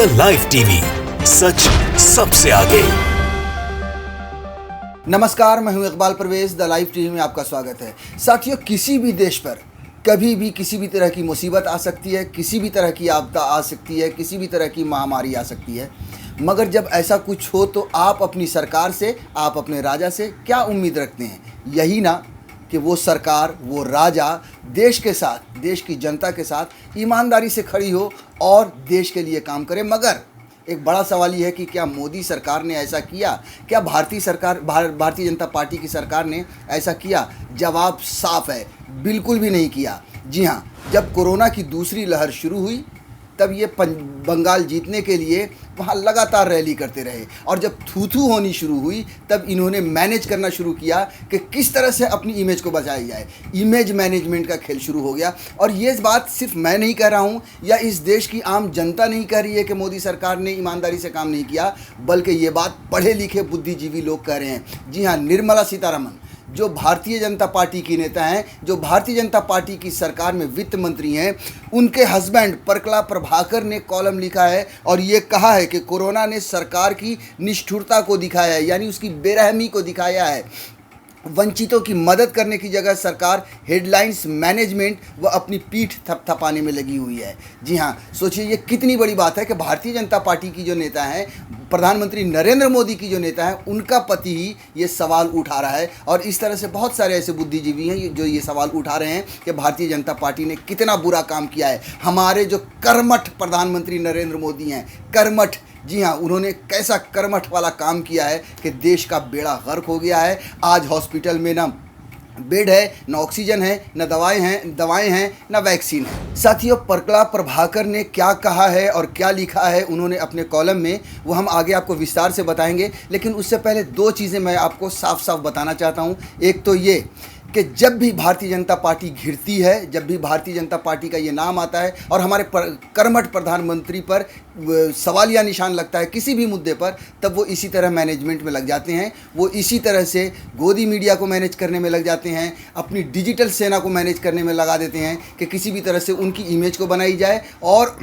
Live TV, सच सबसे आगे। नमस्कार, मैं हूं Iqbal Parvez. The live TV में आपका स्वागत है। साथियों, किसी भी देश पर कभी भी किसी भी तरह की मुसीबत आ सकती है, किसी भी तरह की आपदा आ सकती है, किसी भी तरह की महामारी आ सकती है। मगर जब ऐसा कुछ हो तो आप अपनी सरकार से, आप अपने राजा से क्या उम्मीद रखते हैं? यही ना कि वो सरकार, वो राजा देश के साथ, देश की जनता के साथ ईमानदारी से खड़ी हो और देश के लिए काम करे। मगर एक बड़ा सवाल ये है कि क्या मोदी सरकार ने ऐसा किया? क्या भारतीय जनता पार्टी की सरकार ने ऐसा किया? जवाब साफ है, बिल्कुल भी नहीं किया। जी हाँ, जब कोरोना की दूसरी लहर शुरू हुई तब ये बंगाल जीतने के लिए वहाँ लगातार रैली करते रहे, और जब थू होनी शुरू हुई तब इन्होंने मैनेज करना शुरू किया कि किस तरह से अपनी इमेज को बचाई जाए। इमेज मैनेजमेंट का खेल शुरू हो गया। और ये बात सिर्फ मैं नहीं कह रहा हूँ या इस देश की आम जनता नहीं कह रही है कि मोदी सरकार ने ईमानदारी से काम नहीं किया, बल्कि ये बात पढ़े लिखे बुद्धिजीवी लोग कह रहे हैं। जी हाँ, निर्मला सीतारमण जो भारतीय जनता पार्टी की नेता हैं, जो भारतीय जनता पार्टी की सरकार में वित्त मंत्री हैं, उनके हस्बैंड परकला प्रभाकर ने कॉलम लिखा है और ये कहा है कि कोरोना ने सरकार की निष्ठुरता को दिखाया है, यानी उसकी बेरहमी को दिखाया है। वंचितों की मदद करने की जगह सरकार हेडलाइंस मैनेजमेंट व अपनी पीठ थपथपाने में लगी हुई है। जी हाँ, सोचिए ये कितनी बड़ी बात है कि भारतीय जनता पार्टी की जो नेता हैं, प्रधानमंत्री नरेंद्र मोदी की जो नेता हैं, उनका पति ही ये सवाल उठा रहा है। और इस तरह से बहुत सारे ऐसे बुद्धिजीवी हैं जो ये सवाल उठा रहे हैं कि भारतीय जनता पार्टी ने कितना बुरा काम किया है। हमारे जो कर्मठ प्रधानमंत्री नरेंद्र मोदी हैं, कर्मठ, जी हाँ, उन्होंने कैसा कर्मठ वाला काम किया है कि देश का बेड़ा गर्क हो गया है। आज हॉस्पिटल में ना बेड है, न ऑक्सीजन है, न दवाएं हैं, न वैक्सीन है। साथियों, परकला प्रभाकर ने क्या कहा है और क्या लिखा है उन्होंने अपने कॉलम में, वो हम आगे आपको विस्तार से बताएंगे। लेकिन उससे पहले दो चीज़ें मैं आपको साफ साफ बताना चाहता हूँ। एक तो ये कि जब भी भारतीय जनता पार्टी घिरती है, जब भी भारतीय जनता पार्टी का ये नाम आता है और हमारे कर्मठ प्रधानमंत्री पर सवालिया निशान लगता है किसी भी मुद्दे पर, तब वो इसी तरह मैनेजमेंट में लग जाते हैं। वो इसी तरह से गोदी मीडिया को मैनेज करने में लग जाते हैं, अपनी डिजिटल सेना को मैनेज करने में लगा देते हैं कि किसी भी तरह से उनकी इमेज को बनाई जाए और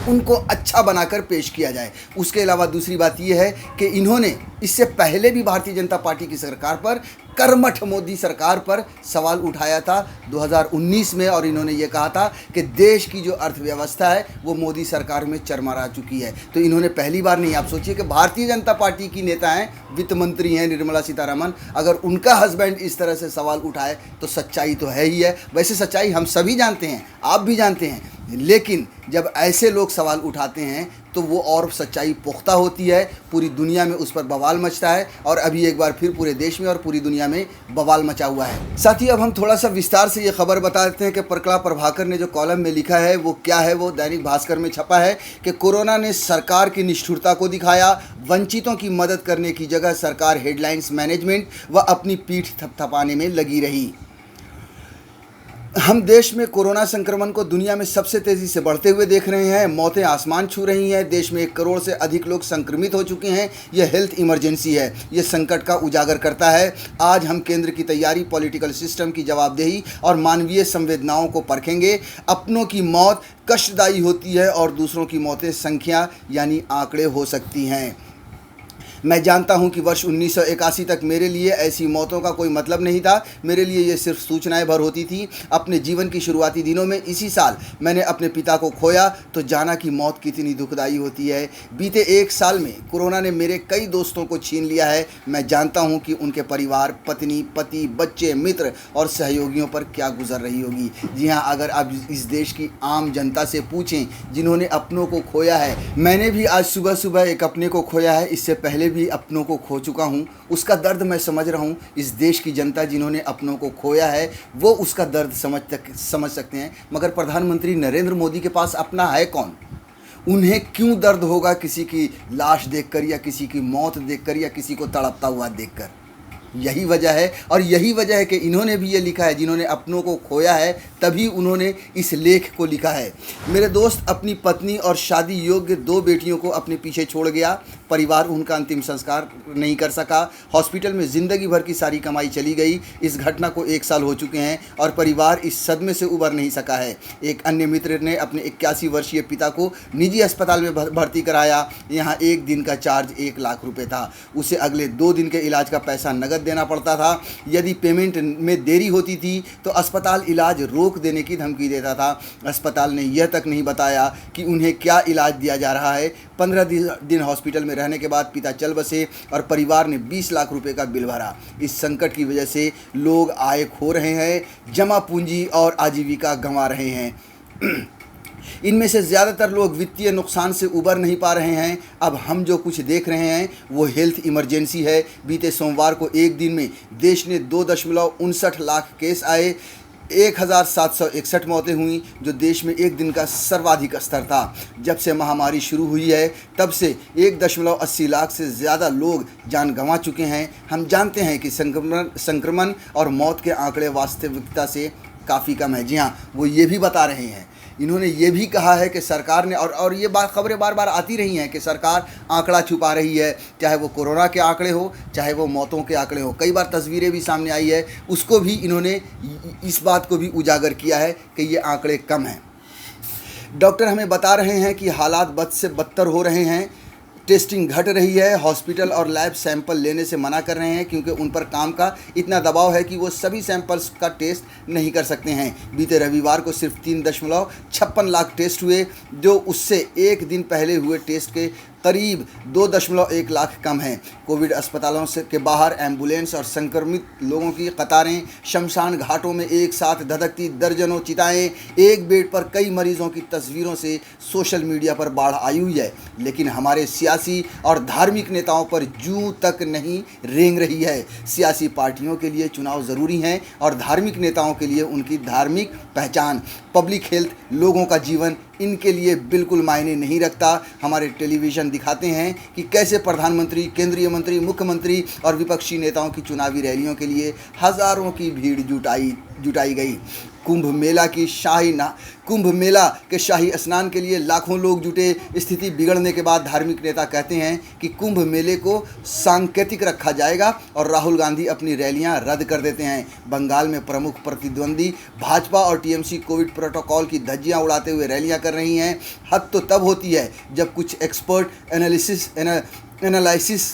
उनको अच्छा बनाकर पेश किया जाए। उसके अलावा दूसरी बात यह है कि इन्होंने इससे पहले भी भारतीय जनता पार्टी की सरकार पर, कर्मठ मोदी सरकार पर सवाल उठाया था 2019 में, और इन्होंने ये कहा था कि देश की जो अर्थव्यवस्था है वो मोदी सरकार में चरमरा चुकी है। तो इन्होंने पहली बार नहीं, आप सोचिए कि भारतीय जनता पार्टी की नेता हैं, वित्त मंत्री हैं निर्मला सीतारमण, अगर उनका हस्बैंड इस तरह से सवाल उठाए तो सच्चाई तो है ही है। वैसे सच्चाई हम सभी जानते हैं, आप भी जानते हैं, लेकिन जब ऐसे लोग सवाल उठाते हैं तो वो और सच्चाई पुख्ता होती है। पूरी दुनिया में उस पर बवाल मचता है, और अभी एक बार फिर पूरे देश में और पूरी दुनिया में बवाल मचा हुआ है। साथ ही अब हम थोड़ा सा विस्तार से ये खबर बता देते हैं कि परकला प्रभाकर ने जो कॉलम में लिखा है वो क्या है। वो दैनिक भास्कर में छपा है कि कोरोना ने सरकार की निष्ठुरता को दिखाया, वंचितों की मदद करने की जगह सरकार हेडलाइंस मैनेजमेंट व अपनी पीठ थपथपाने में लगी रही। हम देश में कोरोना संक्रमण को दुनिया में सबसे तेज़ी से बढ़ते हुए देख रहे हैं। मौतें आसमान छू रही हैं। देश में 1 करोड़ से अधिक लोग संक्रमित हो चुके हैं। यह हेल्थ इमरजेंसी है। यह संकट का उजागर करता है। आज हम केंद्र की तैयारी, पॉलिटिकल सिस्टम की जवाबदेही और मानवीय संवेदनाओं को परखेंगे। अपनों की मौत कष्टदायी होती है और दूसरों की मौतें संख्या यानी आंकड़े हो सकती हैं। मैं जानता हूं कि वर्ष 1981 तक मेरे लिए ऐसी मौतों का कोई मतलब नहीं था। मेरे लिए ये सिर्फ सूचनाएं भर होती थी। अपने जीवन की शुरुआती दिनों में इसी साल मैंने अपने पिता को खोया तो जाना कि मौत कितनी दुखदाई होती है। बीते 1 साल में कोरोना ने मेरे कई दोस्तों को छीन लिया है। मैं जानता हूं कि उनके परिवार, पत्नी, पति, बच्चे, मित्र और सहयोगियों पर क्या गुजर रही होगी। जी हाँ, अगर आप इस देश की आम जनता से पूछें जिन्होंने अपनों को खोया है, मैंने भी आज सुबह सुबह एक अपने को खोया है, इससे पहले भी अपनों को खो चुका हूं। उसका दर्द मैं समझ रहा हूं। इस देश की जनता जिन्होंने अपनों को खोया है वो उसका दर्द समझ सकते हैं। मगर प्रधानमंत्री नरेंद्र मोदी के पास अपना है कौन? उन्हें क्यों दर्द होगा किसी की लाश देखकर या किसी की मौत देखकर या किसी को तड़पता हुआ देखकर? यही वजह है, और यही वजह है कि इन्होंने भी ये लिखा है, जिन्होंने अपनों को खोया है तभी उन्होंने इस लेख को लिखा है। मेरे दोस्त, अपनी पत्नी और शादी योग्य 2 बेटियों को अपने पीछे छोड़ गया। परिवार उनका अंतिम संस्कार नहीं कर सका। हॉस्पिटल में ज़िंदगी भर की सारी कमाई चली गई। इस घटना को 1 साल हो चुके हैं और परिवार इस सदमे से उबर नहीं सका है। एक अन्य मित्र ने अपने 81 वर्षीय पिता को निजी अस्पताल में भर्ती कराया। यहाँ एक दिन का चार्ज 1 लाख रुपए था। उसे अगले 2 दिन के इलाज का पैसा नकद देना पड़ता था। यदि पेमेंट में देरी होती थी तो अस्पताल इलाज रोक देने की धमकी देता था। अस्पताल ने यह तक नहीं बताया कि उन्हें क्या इलाज दिया जा रहा है। 15 दिन हॉस्पिटल में रहने के बाद पिता चल बसे और परिवार ने 20 लाख रुपए का बिल भरा। इस संकट की वजह से लोग आय खो रहे हैं, जमा पूंजी और आजीविका गंवा रहे हैं। इनमें से ज़्यादातर लोग वित्तीय नुकसान से उबर नहीं पा रहे हैं। अब हम जो कुछ देख रहे हैं वो हेल्थ इमरजेंसी है। बीते सोमवार को एक दिन में देश ने 2.59 लाख केस आए, 1761 मौतें हुई, जो देश में एक दिन का सर्वाधिक स्तर था। जब से महामारी शुरू हुई है तब से 1.80 लाख से ज़्यादा लोग जान गंवा चुके हैं। हम जानते हैं कि संक्रमण और मौत के आंकड़े वास्तविकता से काफ़ी कम है। जी हाँ, वो ये भी बता रहे हैं, इन्होंने ये भी कहा है कि सरकार ने, और ये खबरें बार बार आती रही हैं कि सरकार आंकड़ा छुपा रही है, चाहे वो कोरोना के आंकड़े हो, चाहे वो मौतों के आंकड़े हो। कई बार तस्वीरें भी सामने आई है, उसको भी इन्होंने इस बात को भी उजागर किया है कि ये आंकड़े कम हैं। डॉक्टर हमें बता रहे हैं कि हालात बद से बदतर हो रहे हैं। टेस्टिंग घट रही है। हॉस्पिटल और लैब सैंपल लेने से मना कर रहे हैं क्योंकि उन पर काम का इतना दबाव है कि वो सभी सैंपल्स का टेस्ट नहीं कर सकते हैं। बीते रविवार को सिर्फ 3.56 लाख टेस्ट हुए, जो उससे एक दिन पहले हुए टेस्ट के करीब 2.1 लाख कम हैं। कोविड अस्पतालों से के बाहर एम्बुलेंस और संक्रमित लोगों की कतारें, शमशान घाटों में एक साथ धधकती दर्जनों चिताएं, एक बेड पर कई मरीजों की तस्वीरों से सोशल मीडिया पर बाढ़ आई हुई है। लेकिन हमारे सियासी और धार्मिक नेताओं पर जूं तक नहीं रेंग रही है। सियासी पार्टियों के लिए चुनाव ज़रूरी हैं और धार्मिक नेताओं के लिए उनकी धार्मिक पहचान, पब्लिक हेल्थ, लोगों का जीवन इनके लिए बिल्कुल मायने नहीं रखता। हमारे टेलीविज़न दिखाते हैं कि कैसे प्रधानमंत्री, केंद्रीय मंत्री, मुख्यमंत्री और विपक्षी नेताओं की चुनावी रैलियों के लिए हज़ारों की भीड़ जुटाई गई। कुंभ मेला के शाही स्नान के लिए लाखों लोग जुटे। स्थिति बिगड़ने के बाद धार्मिक नेता कहते हैं कि कुंभ मेले को सांकेतिक रखा जाएगा और राहुल गांधी अपनी रैलियां रद्द कर देते हैं। बंगाल में प्रमुख प्रतिद्वंदी भाजपा और टीएमसी कोविड प्रोटोकॉल की धज्जियां उड़ाते हुए रैलियां कर रही हैं। हद तो तब होती है जब कुछ एक्सपर्ट एनालिसिस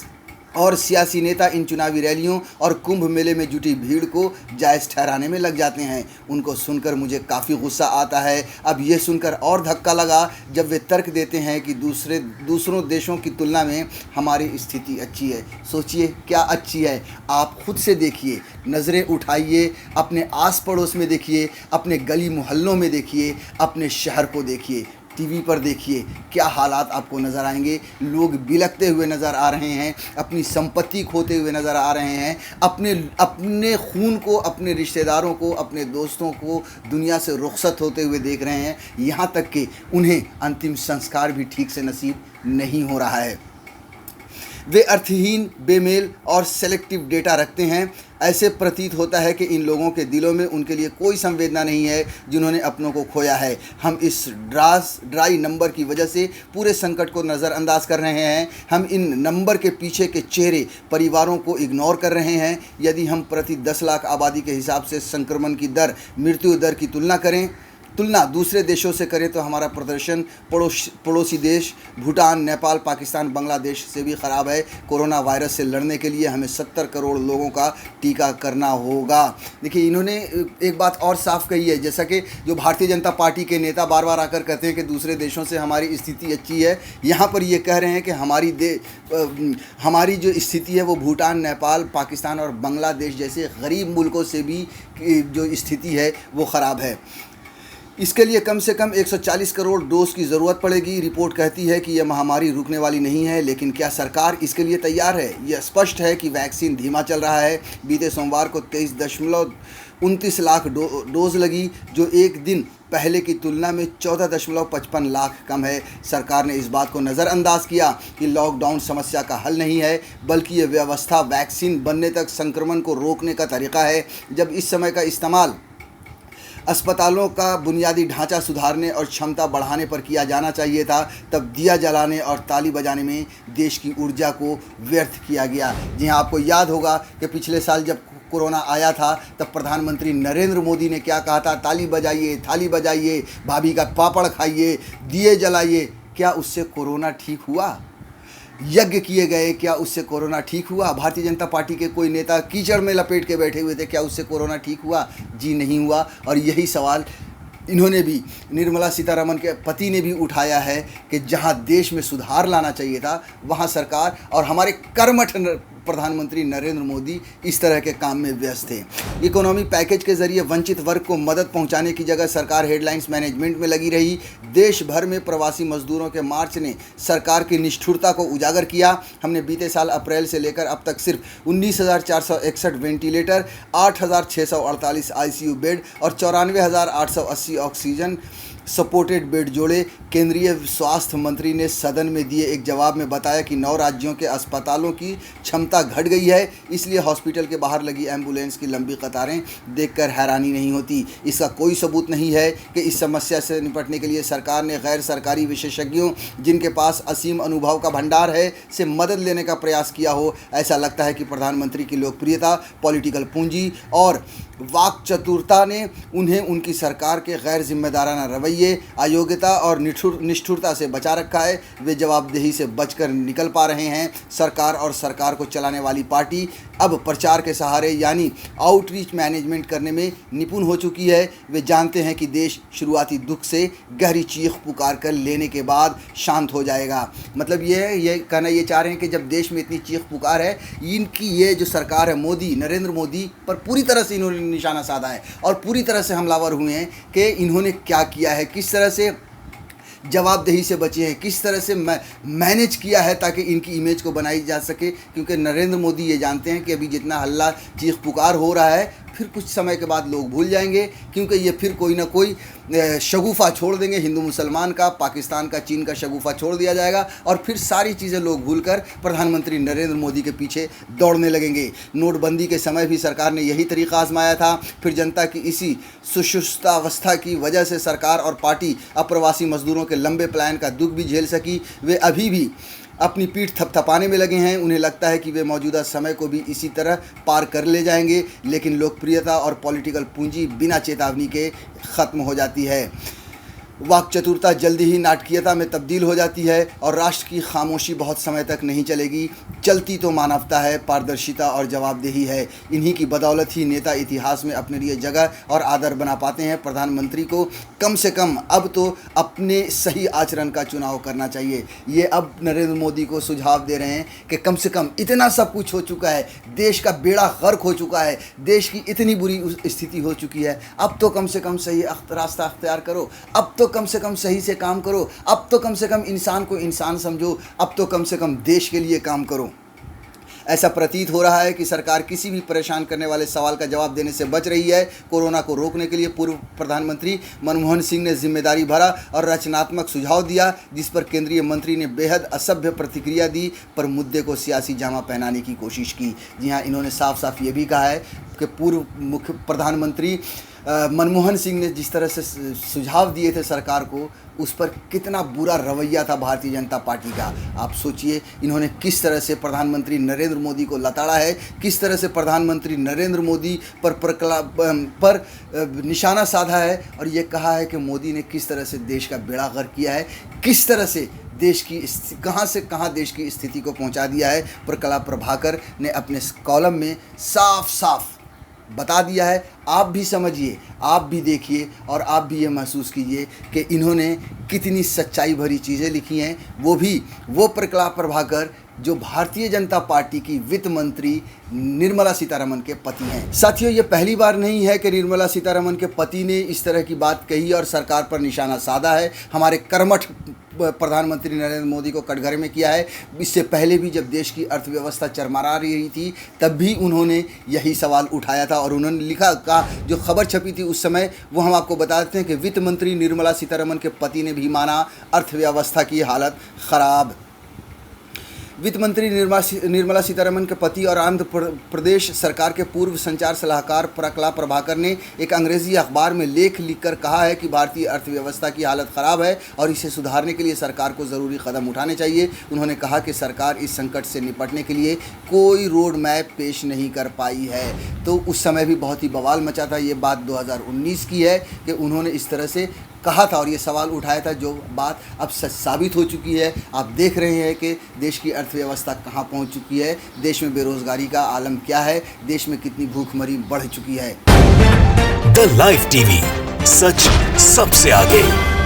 और सियासी नेता इन चुनावी रैलियों और कुंभ मेले में जुटी भीड़ को जायज़ ठहराने में लग जाते हैं। उनको सुनकर मुझे काफ़ी गुस्सा आता है। अब ये सुनकर और धक्का लगा जब वे तर्क देते हैं कि दूसरों देशों की तुलना में हमारी स्थिति अच्छी है। सोचिए क्या अच्छी है, आप खुद से देखिए, नज़रें उठाइए, अपने आस पड़ोस में देखिए, अपने गली मोहल्लों में देखिए, अपने शहर को देखिए, टीवी पर देखिए, क्या हालात आपको नज़र आएंगे। लोग बिलखते हुए नज़र आ रहे हैं, अपनी संपत्ति खोते हुए नज़र आ रहे हैं, अपने खून को, अपने रिश्तेदारों को, अपने दोस्तों को दुनिया से रुखसत होते हुए देख रहे हैं। यहाँ तक कि उन्हें अंतिम संस्कार भी ठीक से नसीब नहीं हो रहा है। वे अर्थहीन, बेमेल और सेलेक्टिव डेटा रखते हैं। ऐसे प्रतीत होता है कि इन लोगों के दिलों में उनके लिए कोई संवेदना नहीं है जिन्होंने अपनों को खोया है। हम इस ड्राई नंबर की वजह से पूरे संकट को नज़रअंदाज कर रहे हैं। हम इन नंबर के पीछे के चेहरे, परिवारों को इग्नोर कर रहे हैं। यदि हम प्रति 10 लाख आबादी के हिसाब से संक्रमण की दर, मृत्यु दर की तुलना दूसरे देशों से करें तो हमारा प्रदर्शन पड़ोसी देश भूटान, नेपाल, पाकिस्तान, बांग्लादेश से भी ख़राब है। कोरोना वायरस से लड़ने के लिए हमें 70 करोड़ लोगों का टीका करना होगा। देखिए, इन्होंने एक बात और साफ कही है, जैसा कि जो भारतीय जनता पार्टी के नेता बार बार आकर कहते हैं कि दूसरे देशों से हमारी स्थिति अच्छी है। यहाँ पर ये कह रहे हैं कि हमारी जो स्थिति है वो भूटान, नेपाल, पाकिस्तान और बांग्लादेश जैसे गरीब मुल्कों से भी जो स्थिति है वो ख़राब है। इसके लिए कम से कम 140 करोड़ डोज की ज़रूरत पड़ेगी। रिपोर्ट कहती है कि यह महामारी रुकने वाली नहीं है, लेकिन क्या सरकार इसके लिए तैयार है? यह स्पष्ट है कि वैक्सीन धीमा चल रहा है। बीते सोमवार को 29 लाख डोज लगी, जो एक दिन पहले की तुलना में 14.55 लाख कम है। सरकार ने इस बात को नज़रअंदाज किया कि लॉकडाउन समस्या का हल नहीं है, बल्कि ये व्यवस्था वैक्सीन बनने तक संक्रमण को रोकने का तरीका है। जब इस समय का इस्तेमाल अस्पतालों का बुनियादी ढांचा सुधारने और क्षमता बढ़ाने पर किया जाना चाहिए था, तब दिया जलाने और ताली बजाने में देश की ऊर्जा को व्यर्थ किया गया। जी हाँ, आपको याद होगा कि पिछले साल जब कोरोना आया था तब प्रधानमंत्री नरेंद्र मोदी ने क्या कहा था, ताली बजाइए, थाली बजाइए, भाभी का पापड़ खाइए, दिए जलाइए। क्या उससे कोरोना ठीक हुआ? यज्ञ किए गए, क्या उससे कोरोना ठीक हुआ? भारतीय जनता पार्टी के कोई नेता कीचड़ में लपेट के बैठे हुए थे, क्या उससे कोरोना ठीक हुआ? जी नहीं हुआ। और यही सवाल इन्होंने भी, निर्मला सीतारमण के पति ने भी उठाया है कि जहां देश में सुधार लाना चाहिए था, वहां सरकार और हमारे कर्मठ प्रधानमंत्री नरेंद्र मोदी इस तरह के काम में व्यस्त थे। इकोनॉमी पैकेज के जरिए वंचित वर्ग को मदद पहुंचाने की जगह सरकार हेडलाइंस मैनेजमेंट में लगी रही। देश भर में प्रवासी मजदूरों के मार्च ने सरकार की निष्ठुरता को उजागर किया। हमने बीते साल अप्रैल से लेकर अब तक सिर्फ 19,461 वेंटिलेटर, 8,648 ICU बेड और 94,880 ऑक्सीजन सपोर्टेड बेड जोड़े। केंद्रीय स्वास्थ्य मंत्री ने सदन में दिए एक जवाब में बताया कि 9 राज्यों के अस्पतालों की क्षमता घट गई है, इसलिए हॉस्पिटल के बाहर लगी एम्बुलेंस की लंबी कतारें देखकर हैरानी नहीं होती। इसका कोई सबूत नहीं है कि इस समस्या से निपटने के लिए सरकार ने गैर सरकारी विशेषज्ञों, जिनके पास असीम अनुभव का भंडार है, से मदद लेने का प्रयास किया हो। ऐसा लगता है कि प्रधानमंत्री की लोकप्रियता, पॉलिटिकल पूंजी और वाक चतुरता ने उन्हें उनकी सरकार के गैर जिम्मेदाराना रवैये, अयोग्यता और निष्ठुरता से बचा रखा है। वे जवाबदेही से बचकर निकल पा रहे हैं। सरकार और सरकार को चलाने वाली पार्टी अब प्रचार के सहारे यानी आउटरीच मैनेजमेंट करने में निपुण हो चुकी है। वे जानते हैं कि देश शुरुआती दुख से गहरी चीख पुकार कर लेने के बाद शांत हो जाएगा। मतलब ये कहना ये चाह रहे हैं कि जब देश में इतनी चीख पुकार है, इनकी ये जो सरकार है मोदी, नरेंद्र मोदी पर पूरी तरह से इन्होंने निशाना साधा है और पूरी तरह से हमलावर हुए हैं कि इन्होंने क्या किया है, किस तरह से जवाबदेही से बचे हैं, किस तरह से मैनेज किया है ताकि इनकी इमेज को बनाई जा सके। क्योंकि नरेंद्र मोदी ये जानते हैं कि अभी जितना हल्ला चीख पुकार हो रहा है, फिर कुछ समय के बाद लोग भूल जाएंगे, क्योंकि ये फिर कोई ना कोई शगुफा छोड़ देंगे। हिंदू मुसलमान का, पाकिस्तान का, चीन का शगुफा छोड़ दिया जाएगा और फिर सारी चीज़ें लोग भूलकर प्रधानमंत्री नरेंद्र मोदी के पीछे दौड़ने लगेंगे। नोटबंदी के समय भी सरकार ने यही तरीका आजमाया था। फिर जनता की इसी सुषुप्तावस्था की वजह से सरकार और पार्टी अप्रवासी मजदूरों के लंबे पलायन का दुख भी झेल सकी। वे अभी भी अपनी पीठ थपथपाने में लगे हैं। उन्हें लगता है कि वे मौजूदा समय को भी इसी तरह पार कर ले जाएंगे, लेकिन लोकप्रियता और पॉलिटिकल पूंजी बिना चेतावनी के ख़त्म हो जाती है। वाक चतुरता जल्दी ही नाटकीयता में तब्दील हो जाती है और राष्ट्र की खामोशी बहुत समय तक नहीं चलेगी। चलती तो मानवता है, पारदर्शिता और जवाबदेही है। इन्हीं की बदौलत ही नेता इतिहास में अपने लिए जगह और आदर बना पाते हैं। प्रधानमंत्री को कम से कम अब तो अपने सही आचरण का चुनाव करना चाहिए। ये अब नरेंद्र मोदी को सुझाव दे रहे हैं कि कम से कम इतना सब कुछ हो चुका है, देश का बेड़ा गर्क हो चुका है, देश की इतनी बुरी स्थिति हो चुकी है, अब तो कम से कम सही रास्ता अख्तियार करो, अब तो कम से कम सही से काम करो, अब तो कम से कम इंसान को इंसान समझो, अब तो कम से कम देश के लिए काम करो। ऐसा प्रतीत हो रहा है कि सरकार किसी भी परेशान करने वाले सवाल का जवाब देने से बच रही है। कोरोना को रोकने के लिए पूर्व प्रधानमंत्री मनमोहन सिंह ने जिम्मेदारी भरा और रचनात्मक सुझाव दिया, जिस पर केंद्रीय मंत्री ने बेहद असभ्य प्रतिक्रिया दी, पर मुद्दे को सियासी जामा पहनाने की कोशिश की। जी हाँ, इन्होंने साफ साफ ये भी कहा है कि पूर्व मुख्य प्रधानमंत्री मनमोहन सिंह ने जिस तरह से सुझाव दिए थे सरकार को, उस पर कितना बुरा रवैया था भारतीय जनता पार्टी का। आप सोचिए, इन्होंने किस तरह से प्रधानमंत्री नरेंद्र मोदी को लताड़ा है, किस तरह से प्रधानमंत्री नरेंद्र मोदी पर निशाना साधा है और ये कहा है कि मोदी ने किस तरह से देश का बेड़ा गर्क किया है, किस तरह से देश की कहां से कहां देश की स्थिति को पहुंचा दिया है। प्रकला प्रभाकर ने अपने कॉलम में साफ साफ बता दिया है। आप भी समझिए, आप भी देखिए और आप भी ये महसूस कीजिए कि इन्होंने कितनी सच्चाई भरी चीज़ें लिखी हैं। वो प्रकला प्रभाकर जो भारतीय जनता पार्टी की वित्त मंत्री निर्मला सीतारमण के पति हैं। साथियों, ये पहली बार नहीं है कि निर्मला सीतारमण के पति ने इस तरह की बात कही और सरकार पर निशाना साधा है। हमारे कर्मठ प्रधानमंत्री नरेंद्र मोदी को कटघरे में किया है। इससे पहले भी जब देश की अर्थव्यवस्था चरमरा रही थी तब भी उन्होंने यही सवाल उठाया था और उन्होंने लिखा का जो खबर छपी थी उस समय वो हम आपको बता देते हैं कि वित्त मंत्री निर्मला सीतारमण के पति ने भी माना अर्थव्यवस्था की हालत खराब। वित्त मंत्री निर्मला सीतारमण के पति और आंध्र प्रदेश सरकार के पूर्व संचार सलाहकार प्रकला प्रभाकर ने एक अंग्रेजी अखबार में लेख लिखकर कहा है कि भारतीय अर्थव्यवस्था की हालत ख़राब है और इसे सुधारने के लिए सरकार को ज़रूरी कदम उठाने चाहिए। उन्होंने कहा कि सरकार इस संकट से निपटने के लिए कोई रोड मैप पेश नहीं कर पाई है। तो उस समय भी बहुत ही बवाल मचा था। ये बात 2019 की है कि उन्होंने इस तरह से कहा था और ये सवाल उठाया था, जो बात अब सच साबित हो चुकी है। आप देख रहे हैं कि देश की अर्थव्यवस्था कहाँ पहुँच चुकी है, देश में बेरोजगारी का आलम क्या है, देश में कितनी भूखमरी बढ़ चुकी है। द लाइव टीवी, सच सबसे आगे।